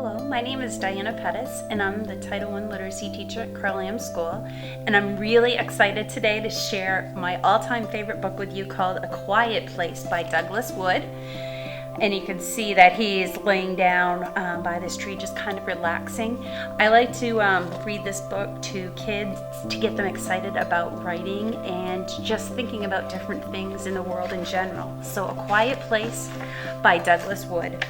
Hello, my name is Diana Pettis, and I'm the Title I Literacy Teacher at Crowlam School, and I'm really excited today to share my all-time favorite book with you called A Quiet Place by Douglas Wood. And you can see that he's laying down by this tree, just kind of relaxing. I like to read this book to kids to get them excited about writing and just thinking about different things in the world in general. So A Quiet Place by Douglas Wood.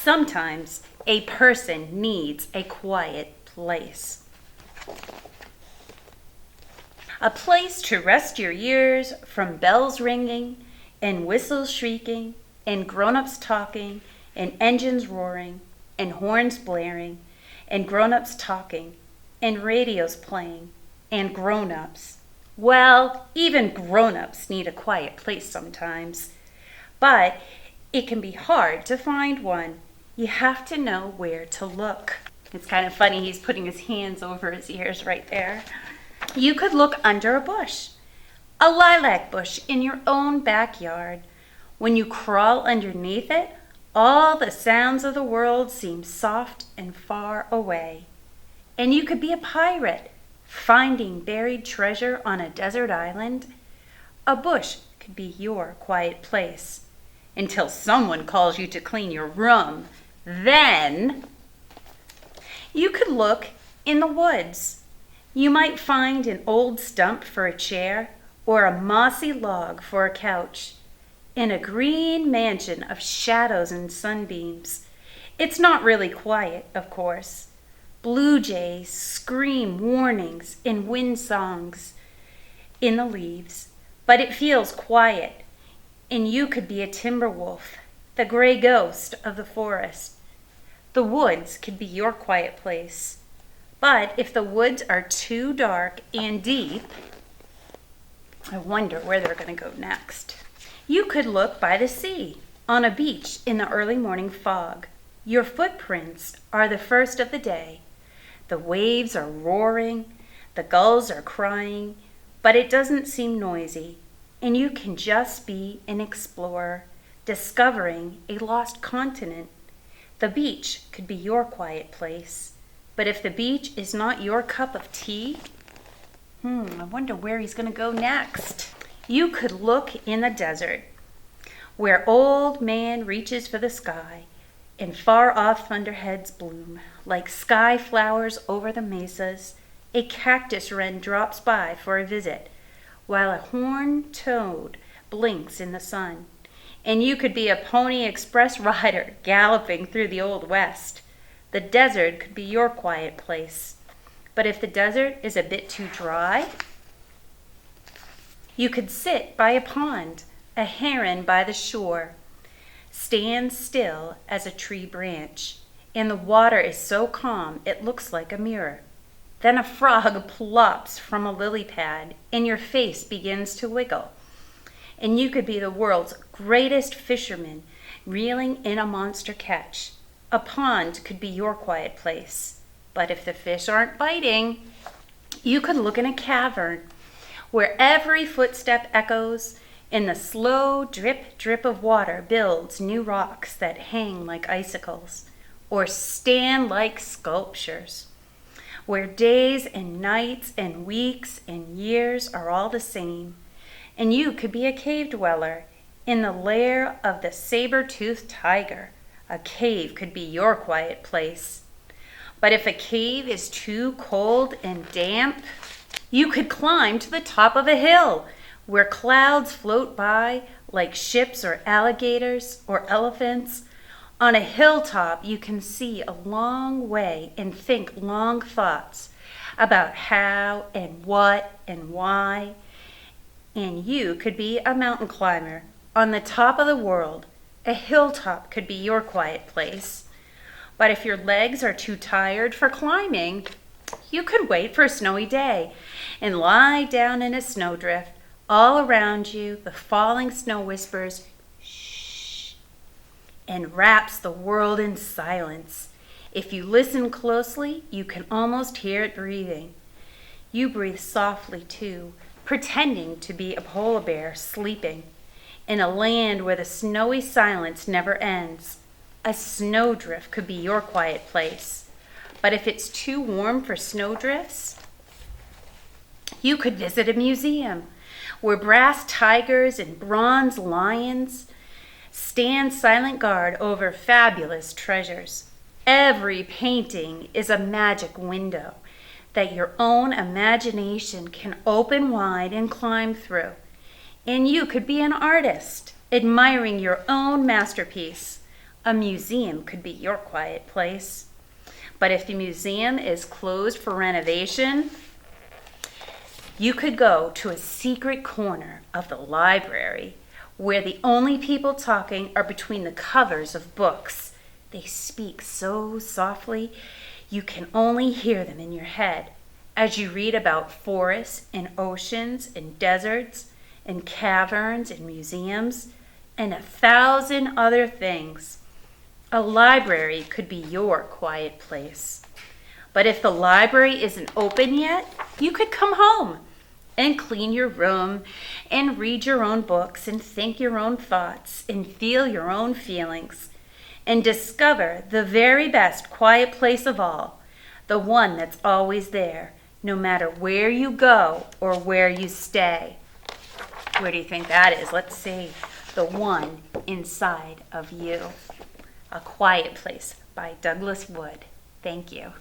Sometimes a person needs a quiet place. A place to rest your ears from bells ringing and whistles shrieking and grown-ups talking and engines roaring and horns blaring and grown-ups talking and radios playing and grown-ups. Well, even grown-ups need a quiet place sometimes, but it can be hard to find one. You have to know where to look. It's kind of funny, he's putting his hands over his ears right there. You could look under a bush, a lilac bush in your own backyard. When you crawl underneath it, all the sounds of the world seem soft and far away. And you could be a pirate, finding buried treasure on a desert island. A bush could be your quiet place, until someone calls you to clean your room. Then you could look in the woods. You might find an old stump for a chair or a mossy log for a couch in a green mansion of shadows and sunbeams. It's not really quiet, of course. Blue jays scream warnings in wind songs in the leaves, but it feels quiet. And you could be a timber wolf, the gray ghost of the forest. The woods could be your quiet place. But if the woods are too dark and deep, I wonder where they're going to go next. You could look by the sea, on a beach in the early morning fog. Your footprints are the first of the day. The waves are roaring, the gulls are crying, but it doesn't seem noisy. And you can just be an explorer, discovering a lost continent. The beach could be your quiet place. But if the beach is not your cup of tea, I wonder where he's going to go next. You could look in the desert, where old man reaches for the sky, and far off thunderheads bloom. Like sky flowers over the mesas, a cactus wren drops by for a visit, while a horned toad blinks in the sun. And you could be a Pony Express rider galloping through the Old West. The desert could be your quiet place. But if the desert is a bit too dry, you could sit by a pond, a heron by the shore, stand still as a tree branch, and the water is so calm it looks like a mirror. Then a frog plops from a lily pad, and your face begins to wiggle. And you could be the world's greatest fisherman, reeling in a monster catch. A pond could be your quiet place. But if the fish aren't biting, you could look in a cavern, where every footstep echoes, and the slow drip, drip of water builds new rocks that hang like icicles, or stand like sculptures, where days and nights and weeks and years are all the same. And you could be a cave dweller in the lair of the saber-toothed tiger. A cave could be your quiet place. But if a cave is too cold and damp, you could climb to the top of a hill where clouds float by like ships or alligators or elephants. On a hilltop, you can see a long way and think long thoughts about how and what and why. And you could be a mountain climber on the top of the world. A hilltop could be your quiet place. But if your legs are too tired for climbing, you could wait for a snowy day and lie down in a snowdrift. All around you, the falling snow whispers, shh, and wraps the world in silence. If you listen closely, you can almost hear it breathing. You breathe softly too, pretending to be a polar bear sleeping in a land where the snowy silence never ends. A snowdrift could be your quiet place. But if it's too warm for snowdrifts, you could visit a museum where brass tigers and bronze lions stand silent guard over fabulous treasures. Every painting is a magic window that your own imagination can open wide and climb through. And you could be an artist, admiring your own masterpiece. A museum could be your quiet place. But if the museum is closed for renovation, you could go to a secret corner of the library where the only people talking are between the covers of books. They speak so softly, you can only hear them in your head as you read about forests and oceans and deserts and caverns and museums and 1,000 other things. A library could be your quiet place. But if the library isn't open yet, you could come home and clean your room and read your own books and think your own thoughts and feel your own feelings and discover the very best quiet place of all, the one that's always there, no matter where you go or where you stay. Where do you think that is? Let's see. The one inside of you. A Quiet Place by Douglas Wood. Thank you.